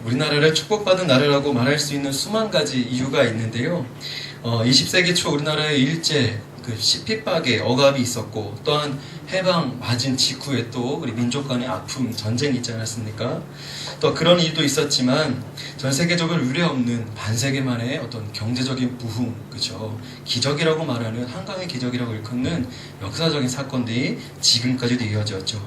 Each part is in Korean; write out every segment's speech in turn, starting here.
우리나라를 축복받은 나라라고 말할 수 있는 수만 가지 이유가 있는데요. 20세기 초 우리나라의 일제, 핍박에 억압이 있었고, 또한 해방 맞은 직후에 또 우리 민족 간의 아픔, 전쟁이 있지 않았습니까? 또 그런 일도 있었지만 전 세계적으로 유례없는 반세기만의 어떤 경제적인 부흥, 그죠? 기적이라고 말하는 한강의 기적이라고 일컫는 역사적인 사건들이 지금까지도 이어졌죠.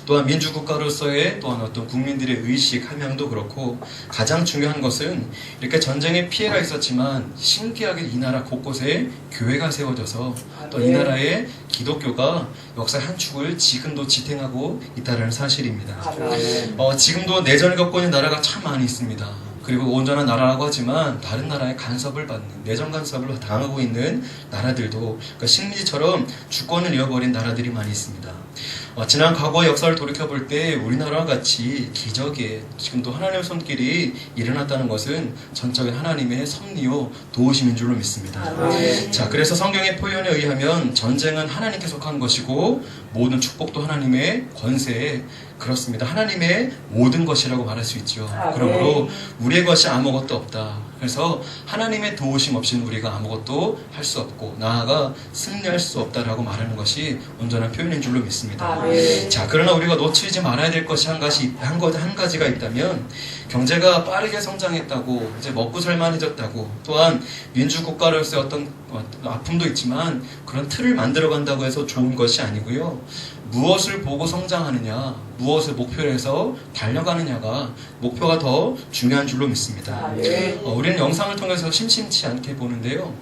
또한 민주국가로서의 또한 어떤 국민들의 의식, 함양도 그렇고, 가장 중요한 것은 이렇게 전쟁에 피해가 있었지만 신기하게 이 나라 곳곳에 교회가 세워져서 또 이 나라의 기독교가 역사의 한 축을 지금도 지탱하고 있다는 사실입니다. 지금도 내전을 겪고 있는 나라가 참 많이 있습니다. 그리고 온전한 나라라고 하지만 다른 나라의 간섭을 받는, 내전 간섭을 당하고 있는 나라들도, 그러니까 식민지처럼 주권을 잃어버린 나라들이 많이 있습니다. 지난 과거의 역사를 돌이켜볼 때 우리나라와 같이 기적에 지금도 하나님의 손길이 일어났다는 것은 전적인 하나님의 섭리요 도우심인 줄로 믿습니다. 자, 그래서 성경의 표현에 의하면 전쟁은 하나님께 속한 것이고 모든 축복도 하나님의 권세에, 그렇습니다, 하나님의 모든 것이라고 말할 수 있죠. 그러므로 우리의 것이 아무것도 없다. 그래서 하나님의 도우심 없이는 우리가 아무것도 할 수 없고 나아가 승리할 수 없다라고 말하는 것이 온전한 표현인 줄로 믿습니다. 자, 그러나 우리가 놓치지 말아야 될 것이 한 가지가 있다면, 경제가 빠르게 성장했다고 이제 먹고 살만해졌다고, 또한 민주국가로서의 어떤 아픔도 있지만 그런 틀을 만들어 간다고 해서 좋은 것이 아니고요. 무엇을 보고 성장하느냐, 무엇을 목표로 해서 달려가느냐가 목표가 더 중요한 줄로 믿습니다. 우리는 영상을 통해서 심심치 않게 보는데요.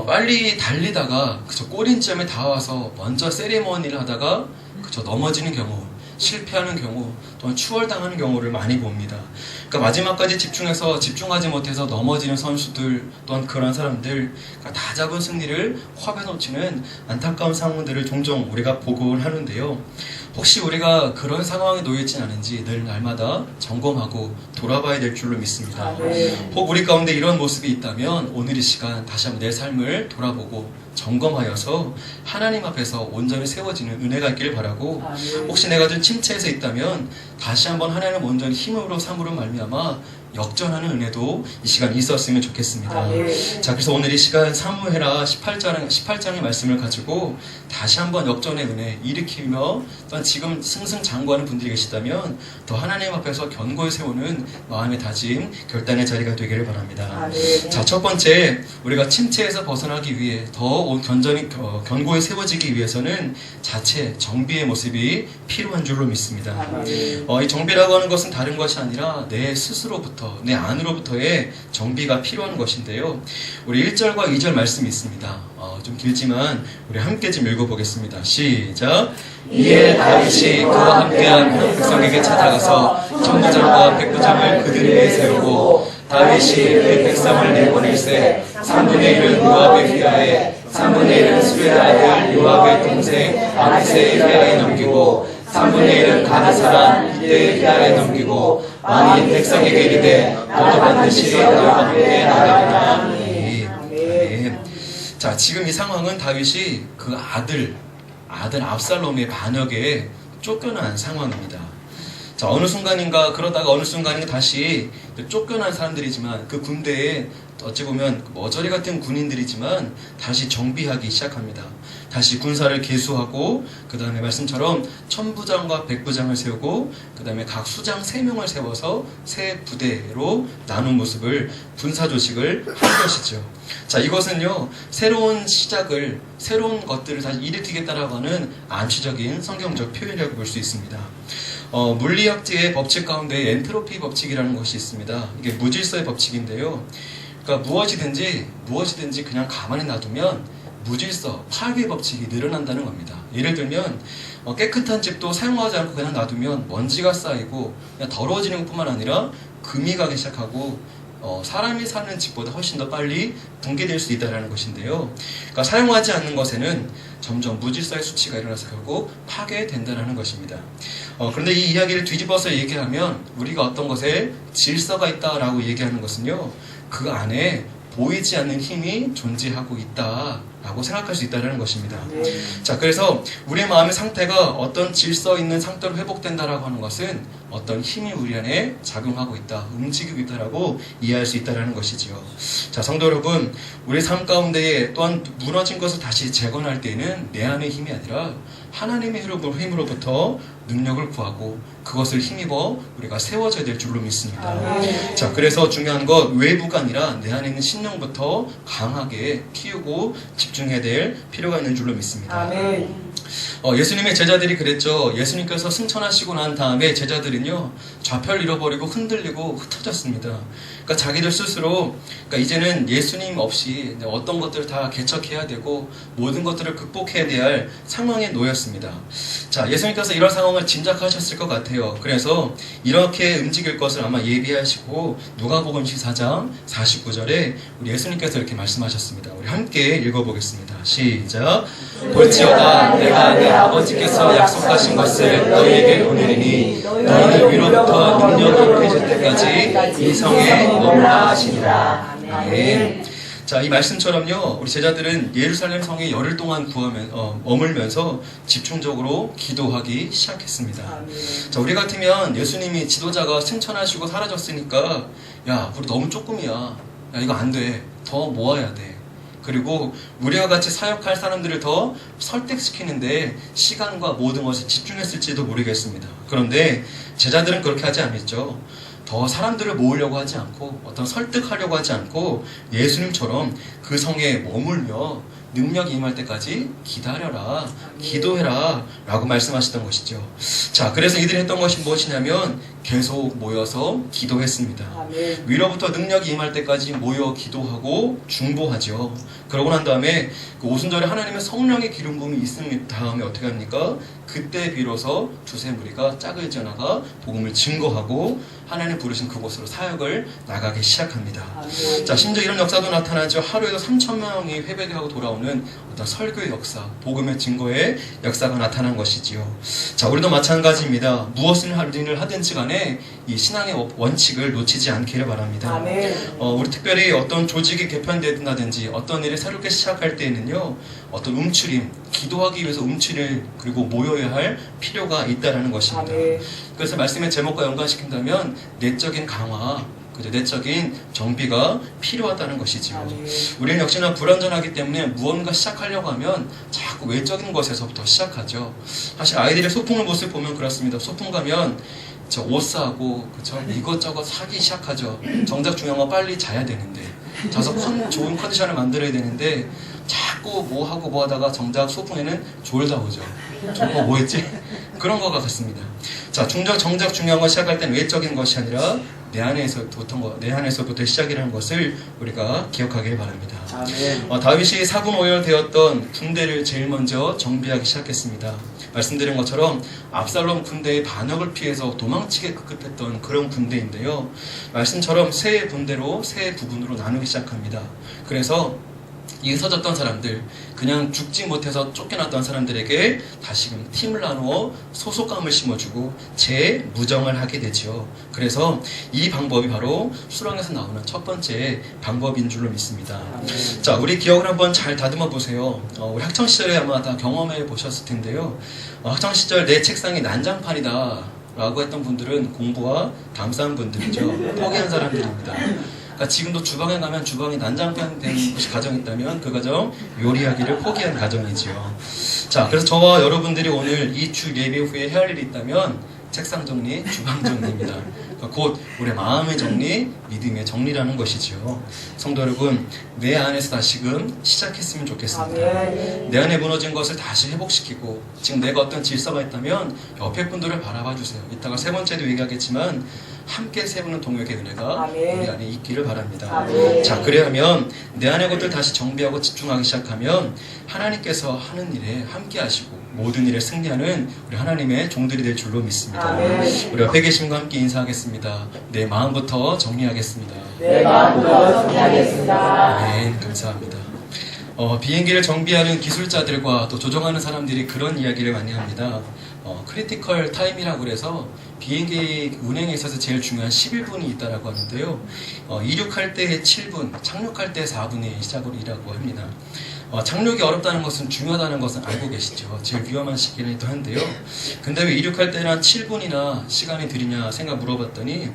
빨리 달리다가 꼬린점에 닿아서 먼저 세리머니를 하다가 넘어지는 경우, 실패하는 경우, 또한 추월당하는 경우를 많이 봅니다. 그러니까 마지막까지 집중하지 못해서 넘어지는 선수들, 또한 그런 사람들, 다 잡은 승리를 화에 놓치는 안타까운 상황들을 종종 우리가 보곤 하는데요. 혹시 우리가 그런 상황에 놓여 있지는 않은지 늘 날마다 점검하고 돌아봐야 될 줄로 믿습니다. 혹 우리 가운데 이런 모습이 있다면 오늘 이 시간 다시 한번 내 삶을 돌아보고 점검하여서 하나님 앞에서 온전히 세워지는 은혜가 있기를 바라고, 혹시 내가 좀 침체해서 있다면 다시 한번 하나님 온전히 힘으로 삼으로 말미암아 역전하는 은혜도 이 시간 있었으면 좋겠습니다. 자, 그래서 오늘 이 시간 사무엘하 18장의 말씀을 가지고 다시 한번 역전의 은혜 일으키며, 또한 지금 승승장구하는 분들이 계시다면 더 하나님 앞에서 견고히 세우는 마음의 다짐, 결단의 자리가 되기를 바랍니다. 자, 첫 번째, 우리가 침체에서 벗어나기 위해 더 견고히 세워지기 위해서는 자체 정비의 모습이 필요한 줄로 믿습니다. 이 정비라고 하는 것은 다른 것이 아니라 내 스스로부터, 내 안으로부터의 정비가 필요한 것인데요. 우리 1절과 2절 말씀이 있습니다. 좀 길지만 우리 함께 좀 읽어보겠습니다. 시작! 이에 다윗이 그와 함께한 한 백성에게 찾아가서 천부장과 백부장을 그들 위에 세우고, 다윗이 그 백성을 내보낼세 3분의 1은 요압의 휘하에, 3분의 1은 수레의 아들 요압의 동생 아비새의 휘하에 넘기고, 3분의 1은 가드 사람 이때의 휘하에 넘기고, 왕이 백성에게 이르되 너도 반드시 너희와 함께 나가리라. 아멘. 자, 지금 이 상황은 다윗이 그 아들 압살롬의 반역에 쫓겨난 상황입니다. 자, 어느 순간인가 다시 쫓겨난 사람들이지만 그 군대에 어찌 보면 머저리 같은 군인들이지만 다시 정비하기 시작합니다. 다시 군사를 개수하고, 그 다음에 말씀처럼 천부장과 백부장을 세우고, 그 다음에 각 수장 3명을 세워서 세 부대로 나눈 모습을, 군사 조직을 한 것이죠. 자, 이것은요, 새로운 시작을, 새로운 것들을 다시 일으키겠다라고 하는 암시적인 성경적 표현이라고 볼 수 있습니다. 물리학계의 법칙 가운데 엔트로피 법칙이라는 것이 있습니다. 이게 무질서의 법칙인데요. 그러니까 무엇이든지 그냥 가만히 놔두면 무질서, 파괴 법칙이 늘어난다는 겁니다. 예를 들면 깨끗한 집도 사용하지 않고 그냥 놔두면 먼지가 쌓이고 그냥 더러워지는 것뿐만 아니라 금이 가기 시작하고 사람이 사는 집보다 훨씬 더 빨리 붕괴될 수 있다는 것인데요. 그러니까 사용하지 않는 것에는 점점 무질서의 수치가 일어나서 결국 파괴된다는 것입니다. 그런데 이 이야기를 뒤집어서 얘기하면 우리가 어떤 것에 질서가 있다라고 얘기하는 것은요, 그 안에 보이지 않는 힘이 존재하고 있다, 라고 생각할 수 있다는 것입니다. 자, 그래서 우리의 마음의 상태가 어떤 질서 있는 상태로 회복된다라고 하는 것은 어떤 힘이 우리 안에 작용하고 있다, 움직이고 있다라고 이해할 수 있다는 것이지요. 자, 성도 여러분, 우리 삶 가운데에 또한 무너진 것을 다시 재건할 때에는 내 안의 힘이 아니라 하나님의 힘으로부터 능력을 구하고 그것을 힘입어 우리가 세워져야 될 줄로 믿습니다. 자, 그래서 중요한 것 외부가 아니라 내 안에 있는 신령부터 강하게 키우고 집중해야 될 필요가 있는 줄로 믿습니다. 예수님의 제자들이 그랬죠. 예수님께서 승천하시고 난 다음에 제자들은요, 좌표를 잃어버리고 흔들리고 흩어졌습니다. 그러니까 자기들 스스로, 그러니까 이제는 예수님 없이 어떤 것들을 다 개척해야 되고 모든 것들을 극복해야 될 상황에 놓였습니다. 자, 예수님께서 이런 상황을 짐작하셨을 것 같아요. 그래서 이렇게 움직일 것을 아마 예비하시고 누가복음 14장 49절에 우리 예수님께서 이렇게 말씀하셨습니다. 우리 함께 읽어보겠습니다. 시작. 볼지어다 내가 내 아버지께서 약속하신 것을 너희에게 보내리니 너희를 위로부터 능력이 임해질 때까지 이 성에 머물라 하시니라. 아멘. 자, 이 말씀처럼요, 우리 제자들은 예루살렘 성에 열흘 동안 머물면서 집중적으로 기도하기 시작했습니다. 자, 우리 같으면 예수님이 지도자가 승천하시고 사라졌으니까 야, 우리 너무 조금이야. 야, 이거 안 돼. 더 모아야 돼. 그리고 우리와 같이 사역할 사람들을 더 설득시키는데 시간과 모든 것에 집중했을지도 모르겠습니다. 그런데 제자들은 그렇게 하지 않았죠. 더 사람들을 모으려고 하지 않고 어떤 설득하려고 하지 않고 예수님처럼 그 성에 머물며 능력이 임할 때까지 기다려라, 기도해라 라고 말씀하셨던 것이죠. 자, 그래서 이들이 했던 것이 무엇이냐면 계속 모여서 기도했습니다. 위로부터 능력이 임할 때까지 모여 기도하고 중보하죠. 그러고 난 다음에 그 오순절에 하나님의 성령의 기름 부음이 있은 다음에 어떻게 합니까? 그때 비로소 두세 무리가 짝을 지어나가 복음을 증거하고 하나님 부르신 그곳으로 사역을 나가기 시작합니다. 자, 심지어 이런 역사도 나타나죠. 하루에도 3,000명이 회복하고 돌아오는 어떤 설교의 역사, 복음의 증거의 역사가 나타난 것이지요. 자, 우리도 마찬가지입니다. 무엇을 하든지 간에 이 신앙의 원칙을 놓치지 않기를 바랍니다. 우리 특별히 어떤 조직이 개편된다든지 어떤 일을 새롭게 시작할 때에는요, 어떤 움츠림, 기도하기 위해서 움츠릴 그리고 모여야 할 필요가 있다는 것입니다. 그래서 말씀의 제목과 연관시킨다면 내적인 강화, 내적인 정비가 필요하다는 것이죠. 우리는 역시나 불완전하기 때문에 무언가 시작하려고 하면 자꾸 외적인 것에서부터 시작하죠. 사실 아이들의 소풍을 모습 보면 그렇습니다. 소풍 가면 옷 사고 이것저것 사기 시작하죠. 정작 중요한 건 빨리 자야 되는데, 자서 좋은 컨디션을 만들어야 되는데 자꾸 뭐 하고 뭐 하다가 정작 소풍에는 졸다 오죠. 뭐 했지? 그런 것 같습니다. 자, 정작 중요한 거 시작할 때는 외적인 것이 아니라 내 안에서부터 시작이라는 것을 우리가 기억하길 바랍니다. 다윗이 사분오열되었던 군대를 제일 먼저 정비하기 시작했습니다. 말씀드린 것처럼 압살롬 군대의 반역을 피해서 도망치게 급급했던 그런 군대인데요. 말씀처럼 세 군대로 세 부분으로 나누기 시작합니다. 그래서 이 서졌던 사람들, 그냥 죽지 못해서 쫓겨났던 사람들에게 다시금 팀을 나누어 소속감을 심어주고 재무정을 하게 되죠. 그래서 이 방법이 바로 수렁에서 나오는 첫 번째 방법인 줄로 믿습니다. 자, 우리 기억을 한번 잘 다듬어 보세요. 우리 학창시절에 아마 다 경험해 보셨을 텐데요. 학창시절 내 책상이 난장판이다 라고 했던 분들은 공부와 감사한 분들이죠. 포기한 사람들입니다. 그러니까 지금도 주방에 가면 주방이 난장판 된 가정이 있다면 그 가정 요리하기를 포기한 가정이지요. 자, 그래서 저와 여러분들이 오늘 이 주 예배 후에 해야 할 일이 있다면 책상 정리, 주방 정리입니다. 그러니까 곧 우리의 마음의 정리, 믿음의 정리라는 것이죠. 성도 여러분, 내 안에서 다시금 시작했으면 좋겠습니다. 내 안에 무너진 것을 다시 회복시키고, 지금 내가 어떤 질서가 있다면 옆에 분들을 바라봐 주세요. 이따가 세 번째도 얘기하겠지만 함께 세우는 동역의 은혜가 우리 안에 있기를 바랍니다. 자, 그래야면 내 안의 것들 다시 정비하고 집중하기 시작하면 하나님께서 하는 일에 함께 하시고 모든 일에 승리하는 우리 하나님의 종들이 될 줄로 믿습니다. 우리 옆에 계신 분과 함께 인사하겠습니다. 내 마음부터 정리하겠습니다. 내 마음부터 정리하겠습니다. 네, 감사합니다. 비행기를 정비하는 기술자들과 또 조종하는 사람들이 그런 이야기를 많이 합니다. 크리티컬 타임이라고 그래서 비행기 운행에 있어서 제일 중요한 11분이 있다고 하는데요. 이륙할 때 7분, 착륙할 때 4분의 시작으로 일하고 합니다. 착륙이 어렵다는 것은 중요하다는 것은 알고 계시죠. 제일 위험한 시기이기도 한데요. 근데 왜 이륙할 때는 한 7분이나 시간이 들이냐 생각 물어봤더니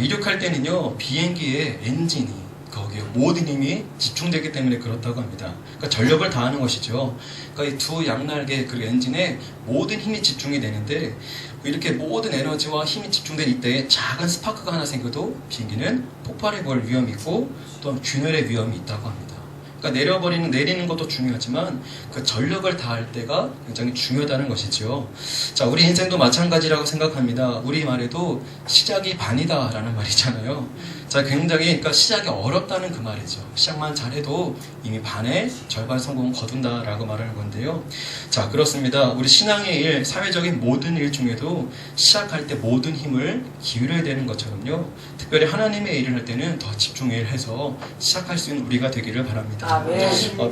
이륙할 때는요 비행기의 엔진이 거기에 모든 힘이 집중되기 때문에 그렇다고 합니다. 그러니까 전력을 다하는 것이죠. 그러니까 이 두 양날개 그 엔진에 모든 힘이 집중이 되는데 이렇게 모든 에너지와 힘이 집중된 이때에 작은 스파크가 하나 생겨도 비행기는 폭발해버릴 위험이 있고 또한 균열의 위험이 있다고 합니다. 그러니까 내리는 것도 중요하지만 그 전력을 다할 때가 굉장히 중요하다는 것이죠. 자, 우리 인생도 마찬가지라고 생각합니다. 우리 말에도 시작이 반이다라는 말이잖아요. 자, 굉장히 그러니까 시작이 어렵다는 그 말이죠. 시작만 잘해도 이미 반의 절반 성공은 거둔다라고 말하는 건데요. 자, 그렇습니다. 우리 신앙의 일, 사회적인 모든 일 중에도 시작할 때 모든 힘을 기울여야 되는 것처럼요. 특별히 하나님의 일을 할 때는 더 집중을 해서 시작할 수 있는 우리가 되기를 바랍니다.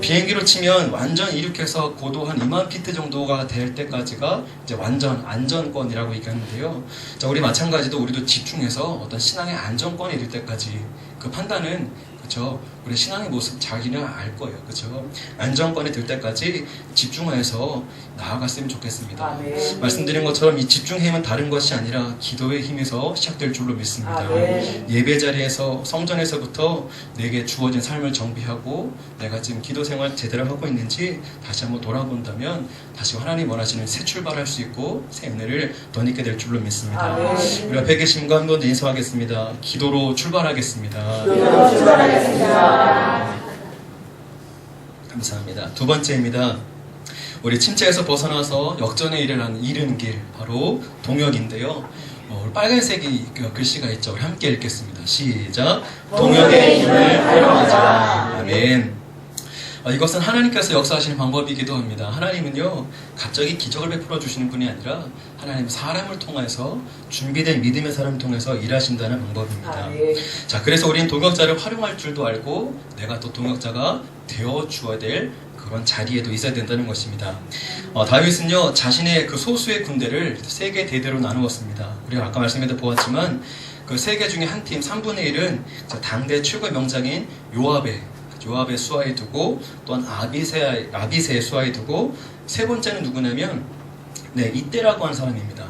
비행기로 치면 완전 이륙해서 고도 한 2만 피트 정도가 될 때까지가 이제 완전 안전권이라고 얘기하는데요. 자, 우리 마찬가지도 우리도 집중해서 어떤 신앙의 안전권에 이를 때까지 그 판단은 그렇죠. 우리 신앙의 모습 자기는 알 거예요. 그렇죠. 안정권에 들 때까지 집중해서 나아갔으면 좋겠습니다. 말씀드린 것처럼 이 집중의 힘은 다른 것이 아니라 기도의 힘에서 시작될 줄로 믿습니다. 예배 자리에서 성전에서부터 내게 주어진 삶을 정비하고 내가 지금 기도 생활 제대로 하고 있는지 다시 한번 돌아본다면 다시 하나님 원하시는 새 출발할 수 있고 새 은혜를 덧입게 될 줄로 믿습니다. 우리 앞에 계신 분 한번 인사하겠습니다. 기도로 출발하겠습니다. 감사합니다. 두 번째입니다. 우리 침체에서 벗어나서 역전의 일을 하는 이른 길, 바로 동역인데요. 빨간색이 글씨가 있죠. 우리 함께 읽겠습니다. 시작. 동역의 힘을 활용하자. 아멘. 이것은 하나님께서 역사하시는 방법이기도 합니다. 하나님은요 갑자기 기적을 베풀어 주시는 분이 아니라 하나님 사람을 통해서 준비된 믿음의 사람을 통해서 일하신다는 방법입니다. 자, 그래서 우리는 동역자를 활용할 줄도 알고 내가 또 동역자가 되어 주어야 될 그런 자리에도 있어야 된다는 것입니다. 다윗은요 자신의 그 소수의 군대를 세 개 대대로 나누었습니다. 우리가 아까 말씀에도 보았지만 그 세 개 중에 한 팀 3분의 1은 당대 최고의 명장인 요압의 수하에 두고 또한 아비새의 수하에 두고 세 번째는 누구냐면 이때라고 하는 사람입니다.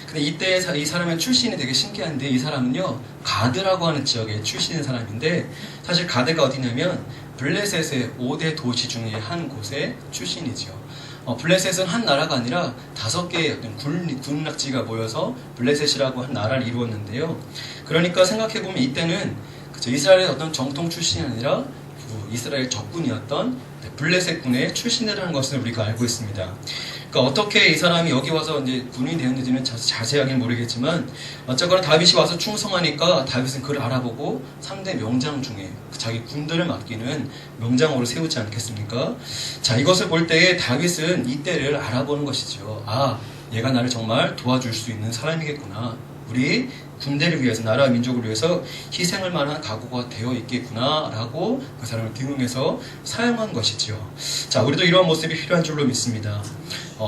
근데 이때 이 사람의 출신이 되게 신기한데 이 사람은요 가드라고 하는 지역의 출신인 사람인데 사실 가드가 어디냐면 블레셋의 5대 도시 중에 한 곳의 출신이죠. 블레셋은 한 나라가 아니라 5개의 어떤 군락지가 모여서 블레셋이라고 한 나라를 이루었는데요. 그러니까 생각해보면 이때는 이스라엘의 어떤 정통 출신이 아니라 이스라엘 적군이었던 블레셋군의 출신이라는 것을 우리가 알고 있습니다. 그러니까 어떻게 이 사람이 여기 와서 이제 군인이 되었는지는 자세하게는 모르겠지만 어쨌거나 다윗이 와서 충성하니까 다윗은 그를 알아보고 3대 명장 중에 자기 군대를 맡기는 명장으로 세우지 않겠습니까? 자, 이것을 볼 때에 다윗은 이때를 알아보는 것이죠. 아, 얘가 나를 정말 도와줄 수 있는 사람이겠구나. 우리 군대를 위해서, 나라 민족을 위해서 희생할 만한 각오가 되어 있겠구나 라고 그 사람을 등용해서 사용한 것이죠. 자, 우리도 이러한 모습이 필요한 줄로 믿습니다.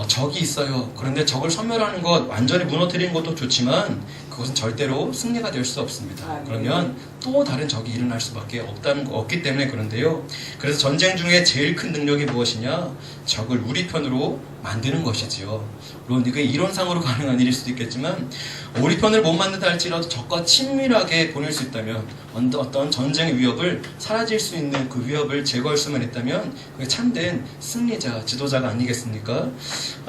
적이 있어요. 그런데 적을 섬멸하는 것, 완전히 무너뜨리는 것도 좋지만 그것은 절대로 승리가 될 수 없습니다. 그러면 또 다른 적이 일어날 수밖에 없기 때문에 그런데요. 그래서 전쟁 중에 제일 큰 능력이 무엇이냐? 적을 우리 편으로 만드는 것이지요. 물론 이게 이론상으로 가능한 일일 수도 있겠지만 우리 편을 못 만든다 할지라도 적과 친밀하게 보낼 수 있다면 어떤 전쟁의 위협을 사라질 수 있는 그 위협을 제거할 수만 있다면 그게 참된 승리자, 지도자가 아니겠습니까?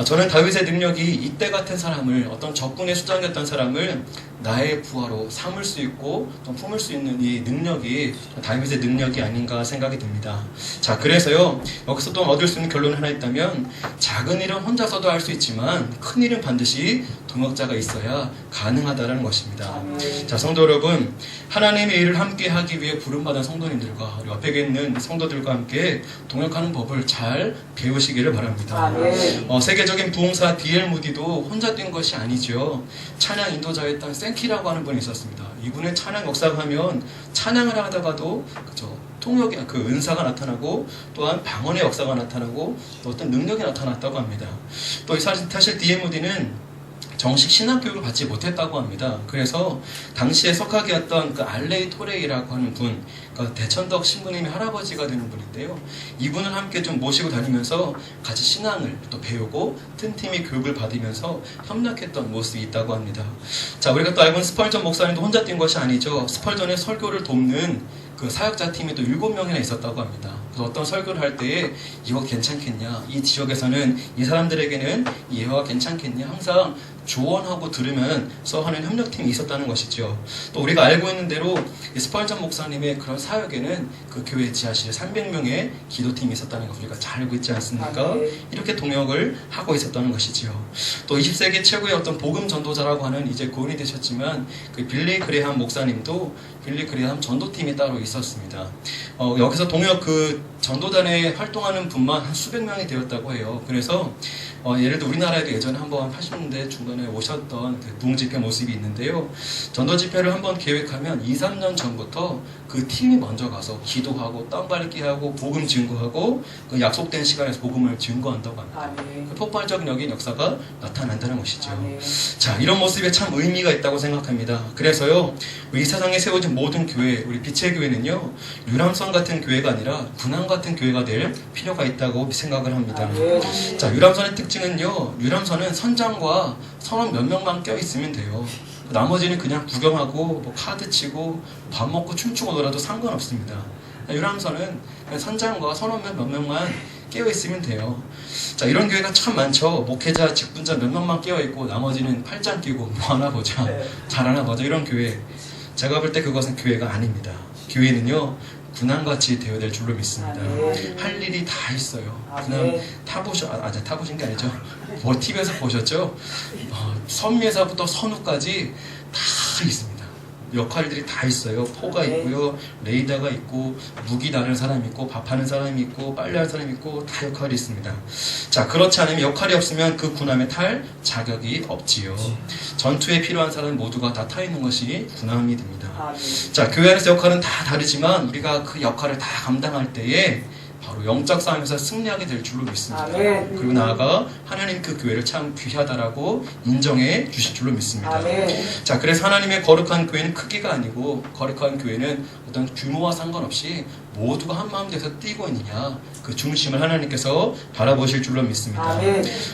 저는 다윗의 능력이 이때 같은 사람을, 어떤 적군의 수장이었던 사람을 나의 부하로 삼을 수 있고 또 품을 수 있는 이 능력이 다윗의 능력이 아닌가 생각이 듭니다. 자, 그래서요 여기서 또 얻을 수 있는 결론이 하나 있다면 작은 일은 혼자서도 할 수 있지만 큰 일은 반드시 동역자가 있어야 가능하다는 것입니다. 자, 성도 여러분, 하나님의 일을 함께 하기 위해 부름받은 성도님들과 우리 옆에 있는 성도들과 함께 동역하는 법을 잘 배우시기를 바랍니다. 세계적인 부흥사 D.L. 무디도 혼자 뛴 것이 아니죠. 찬양 인도자였던 생키라고 하는 분이 있었습니다. 이분의 찬양 역사가 하면 찬양을 하다가도 통역의 그 은사가 나타나고 또한 방언의 역사가 나타나고 또 어떤 능력이 나타났다고 합니다. 또 사실 D.L. 무디는 정식 신학 교육을 받지 못했다고 합니다. 그래서 당시에 석학이었던 그 알레이 토레이라고 하는 분, 그러니까 대천덕 신부님의 할아버지가 되는 분인데요. 이분을 함께 좀 모시고 다니면서 같이 신앙을 또 배우고 틈틈이 교육을 받으면서 협력했던 모습이 있다고 합니다. 자, 우리가 또 알고 있는 스펄전 목사님도 혼자 뛴 것이 아니죠. 스펄전의 설교를 돕는 그 사역자 팀이 또 7명이나 있었다고 합니다. 그래서 어떤 설교를 할 때에 이거 괜찮겠냐, 이 지역에서는 이 사람들에게는 이 예화가 괜찮겠냐, 항상 조언하고 들으면서 하는 협력팀이 있었다는 것이죠. 또 우리가 알고 있는 대로 이 스펄전 목사님의 그런 사역에는 그 교회 지하실에 300명의 기도팀이 있었다는 것 우리가 잘 알고 있지 않습니까? 이렇게 동역을 하고 있었다는 것이지요. 또 20세기 최고의 어떤 복음 전도자라고 하는 이제 고인이 되셨지만 그 빌리 그레함 목사님도 빌리 그레함 전도팀이 따로 있었습니다. 여기서 동역 그 전도단에 활동하는 분만 한 수백 명이 되었다고 해요. 그래서 예를 들어 우리나라에도 예전에 한번 80년대 중반에 오셨던 그 부흥집회 모습이 있는데요. 전도 집회를 한번 계획하면 2, 3년 전부터 그 팀이 먼저 가서 기도하고 땅 밟기 하고 복음 증거하고 그 약속된 시간에서 복음을 증거한다고 합니다. 그 폭발적인 역사가 나타난다는 것이죠. 자, 이런 모습에 참 의미가 있다고 생각합니다. 그래서요, 우리 세상에 세워진 모든 교회, 우리 빛의 교회는요, 유람선 같은 교회가 아니라 군함 같은 교회가 될 필요가 있다고 생각을 합니다. 자, 유람선의 특징은요, 유람선은 선장과 선원 몇 명만 껴있으면 돼요. 나머지는 그냥 구경하고 뭐 카드 치고 밥 먹고 춤추고 놀아도 상관없습니다. 유람선은 그냥 선장과 선원 몇 명만 깨어있으면 돼요. 자, 이런 교회가 참 많죠. 목회자, 직분자 몇 명만 깨어있고 나머지는 팔짱 끼고 뭐 하나 보자, 잘하나 보자, 이런 교회. 제가 볼 때 그것은 교회가 아닙니다. 교회는요, 군함같이 되어야 될 줄로 믿습니다. 할 일이 다 있어요. 군함 타보신 게 아니죠. 뭐 TV에서 보셨죠? 선미에서부터 선우까지 다 있습니다. 역할들이 다 있어요. 포가 있고요, 레이더가 있고, 무기 다는 사람이 있고, 밥하는 사람이 있고, 빨래하는 사람이 있고, 다 역할이 있습니다. 자, 그렇지 않으면 역할이 없으면 그 군함에 탈 자격이 없지요. 전투에 필요한 사람 모두가 다 타 있는 것이 군함이 됩니다. 자, 교회 안에서 역할은 다 다르지만 우리가 그 역할을 다 감당할 때에 바로 영적 싸움에서 승리하게 될 줄로 믿습니다. 그리고 나아가 하나님 그 교회를 참 귀하다라고 인정해 주실 줄로 믿습니다. 자, 그래서 하나님의 거룩한 교회는 크기가 아니고, 거룩한 교회는 어떤 규모와 상관없이 모두가 한 마음 돼서 뛰고 있느냐, 그 중심을 하나님께서 바라보실 줄로 믿습니다.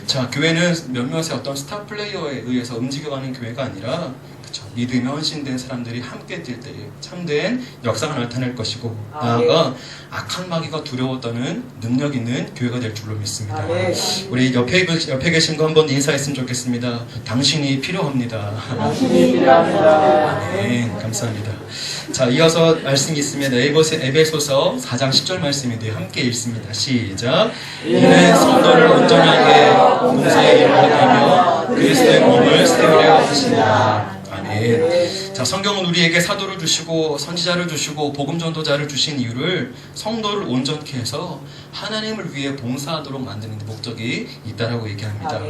자, 교회는 몇몇의 어떤 스타 플레이어에 의해서 움직여가는 교회가 아니라 믿음에 헌신된 사람들이 함께 뛸 때에 참된 역사가 나타날 것이고, 나아가 악한 마귀가 두려워 떠는 능력 있는 교회가 될 줄로 믿습니다. 우리 옆에 계신 거 한번 인사했으면 좋겠습니다. 당신이 필요합니다. 당신이 필요합니다. 네, 감사합니다. 자, 이어서 말씀이 있습니다. 에베소서 4장 10절 말씀인데요. 함께 읽습니다. 시작. 이는 성도를 온전히 하게 봉사의 일을 하게 하며 그리스도의 몸을 세우려 하신다. 아멘. 자, 성경은 우리에게 사도를 주시고 선지자를 주시고 복음 전도자를 주신 이유를 성도를 온전케 해서 하나님을 위해 봉사하도록 만드는 데 목적이 있다라고 얘기합니다.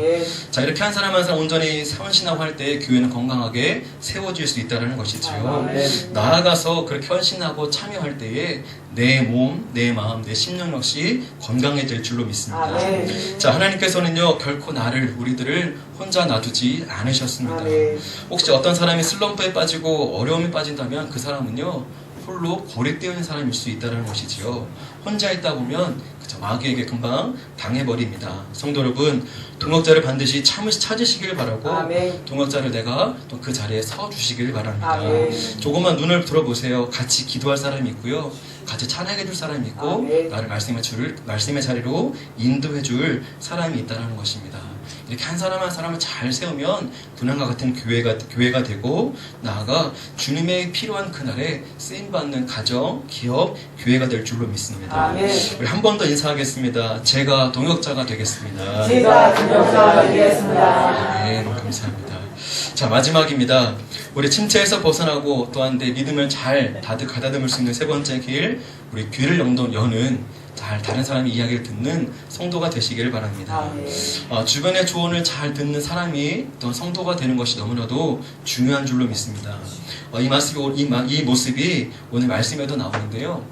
자, 이렇게 한 사람 한 사람 온전히 헌신하고 할 때 교회는 건강하게 세워질 수 있다는 것이지요. 나아가서 그렇게 헌신하고 참여할 때에 내 몸, 내 마음, 내 심령 역시 건강해질 줄로 믿습니다. 자, 하나님께서는요, 결코 우리들을 혼자 놔두지 않으셨습니다. 혹시 어떤 사람이 슬럼프에 빠지고 어려움에 빠진다면 그 사람은요, 홀로 고립되어 있는 사람일 수 있다는 것이지요. 혼자 있다 보면 마귀에게 금방 당해버립니다. 성도 여러분, 동역자를 반드시 찾으시길 바라고, 동역자를 내가 또 그 자리에 서주시길 바랍니다. 조금만 눈을 들어보세요. 같이 기도할 사람이 있고요, 같이 찬양해 줄 사람이 있고, 나를 말씀의 자리로 인도해 줄 사람이 있다는 것입니다. 이렇게 한 사람 한 사람을 잘 세우면 군함과 같은 교회가 되고, 나아가 주님의 필요한 그날에 쓰임받는 가정, 기업, 교회가 될 줄로 믿습니다. 우리 한 번 더 인사하겠습니다. 제가 동역자가 되겠습니다. 제가 동역자가 되겠습니다. 네, 감사합니다. 자, 마지막입니다. 우리 침체에서 벗어나고 또한 내 믿음을 잘 가다듬을 수 있는 세 번째 길, 우리 귀를 여는 다른 사람의 이야기를 듣는 성도가 되시길 바랍니다. 주변의 조언을 잘 듣는 사람이 또 성도가 되는 것이 너무나도 중요한 줄로 믿습니다. 이 모습이 오늘 말씀에도 나오는데요.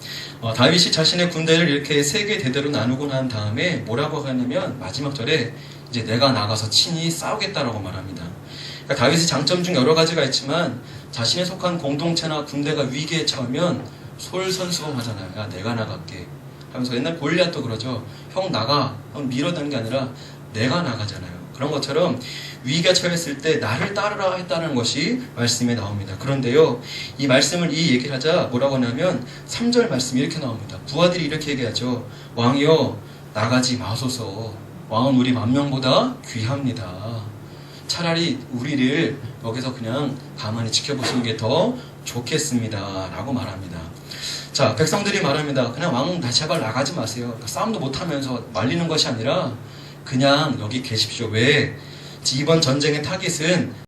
다윗이 자신의 군대를 이렇게 3개 대대로 나누고 난 다음에 뭐라고 하냐면 마지막 절에 이제 내가 나가서 친히 싸우겠다라고 말합니다. 그러니까 다윗의 장점 중 여러 가지가 있지만 자신에 속한 공동체나 군대가 위기에 처하면 솔선수범하잖아요. 야, 내가 나갈게 하면서. 옛날 골리앗도 그러죠. 형 나가. 형 밀어대는 게 아니라 내가 나가잖아요. 그런 것처럼 위기가 처했을 때 나를 따르라 했다는 것이 말씀에 나옵니다. 그런데요, 이 말씀을 이 얘기를 하자 뭐라고 하냐면 3절 말씀이 이렇게 나옵니다. 부하들이 이렇게 얘기하죠. 왕이여 나가지 마소서. 왕은 우리 만명보다 귀합니다. 차라리 우리를 여기서 그냥 가만히 지켜보시는 게 더 좋겠습니다 라고 말합니다. 자, 백성들이 말합니다. 그냥 왕 제발 나가지 마세요. 싸움도 못하면서 말리는 것이 아니라 그냥 여기 계십시오. 왜? 이번 전쟁의 타깃은